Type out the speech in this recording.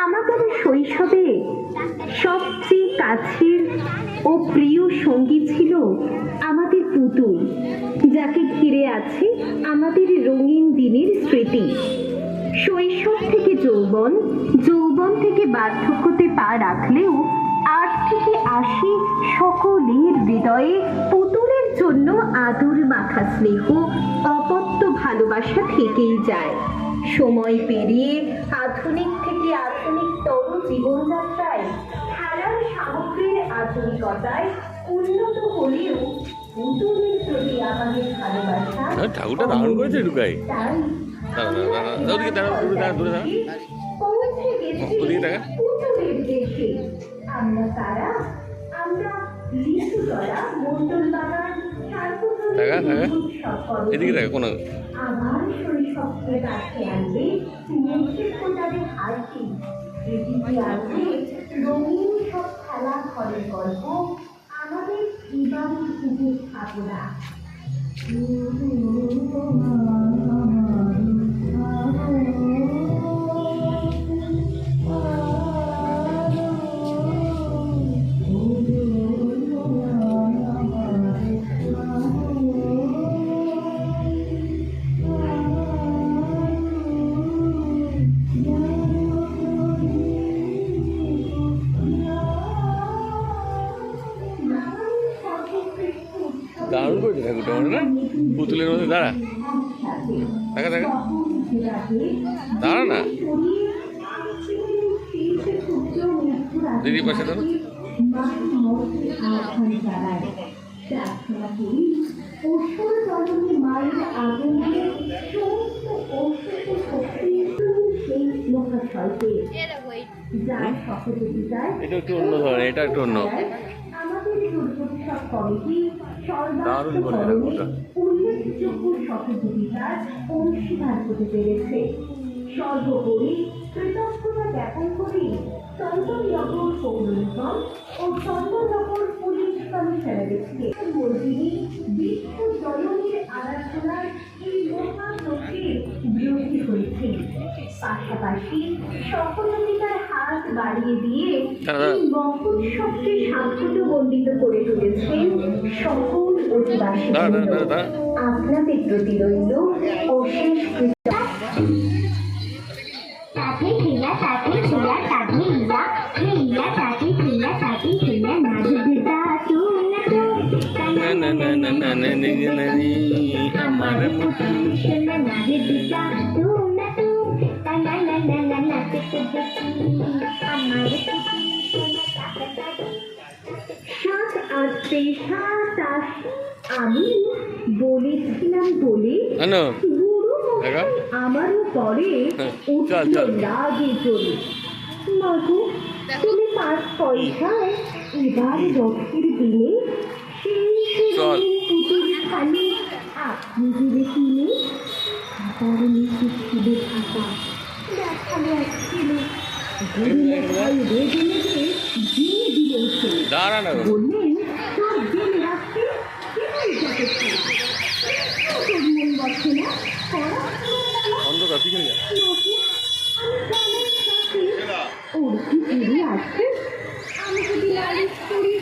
আমাদের শৈশবে সবচেয়ে কাছের ও প্রিয় সঙ্গী ছিল আমাদের পুতুল, যাকে ঘিরে আছে আমাদের রঙিন দিনের স্মৃতি। শৈশব থেকে যৌবন, যৌবন থেকে বার্ধক্যতে পা রাখলেও ৮ থেকে ৮০ সকলের হৃদয়ে পুতুলের জন্য আদর মাখা স্নেহ, অপত্য ভালোবাসা থেকেই যায়। সময় পেরিয়ে আধুনিক থেকে আধুনিকতর জীবনযাত্রায় খেলার সামগ্রীর আধুনিকতায় উন্নত হলেও পুতুলের প্রতি আমাদের ভালোবাসা ঠাকুরটা দারুণ করেছে ঢুকাই। আমরা তারা, আমরা লিচুতলা, মন্ডল বাগান, আমার শৈশবকে কাছে আনবে মুখে ফোটারে হাসি, পৃথিবী আনবে রঙিন সব খেলা ঘরের গল্প, আমাদের জীবনের পুজোর ভাবনা। দারুণ করেছে ঠাকুরটা মনে না, পুতুলের মধ্যে দাঁড়া দেখা দেখা দাঁড়া না দিদি পাশে দাঁড়া। এটা একটু অন্য ধরনের, এটা একটু অন্য দারুণ করে ঠাকুরটা। উল্লেখযোগ্য সহযোগিতার অংশীদার হতে পেরেছে। সর্বোপরি কৃতজ্ঞতা জ্ঞাপন করি চন্দননগর পৌর নিগম ও চন্দননগর পুলিশ কমিশনারেটকে মন্ত্রী বিশ্ব জননীর আরাধনার এই মহান লক্ষ্যে বিরোধী হয়েছে। পাশাপাশি সহযোগিতার হাত বাড়িয়ে দিয়ে এই মহোৎসবকে সাফল্যমণ্ডিত করে তুলেছেন সকল অধিবাসী। আপনাদের প্রতি রইল অশেষ আমি বলেছিলাম বলে আমারও পরে লাগে চলে। মাগো তুমি ৫ পয়সায় এবার রথের দিনে সেই পুতুল খালি আপনি দিলে কিনে খাতার নিচে ছিঁড়ে থাকা দেখালো এক ছেলে রেগে মেরে দিয়ে দিলেন ছেলে, বললেন তোর জেনে রাখতে মন বসে না ওর কি ফিরে আসছে। আমি যদি লালিশ করি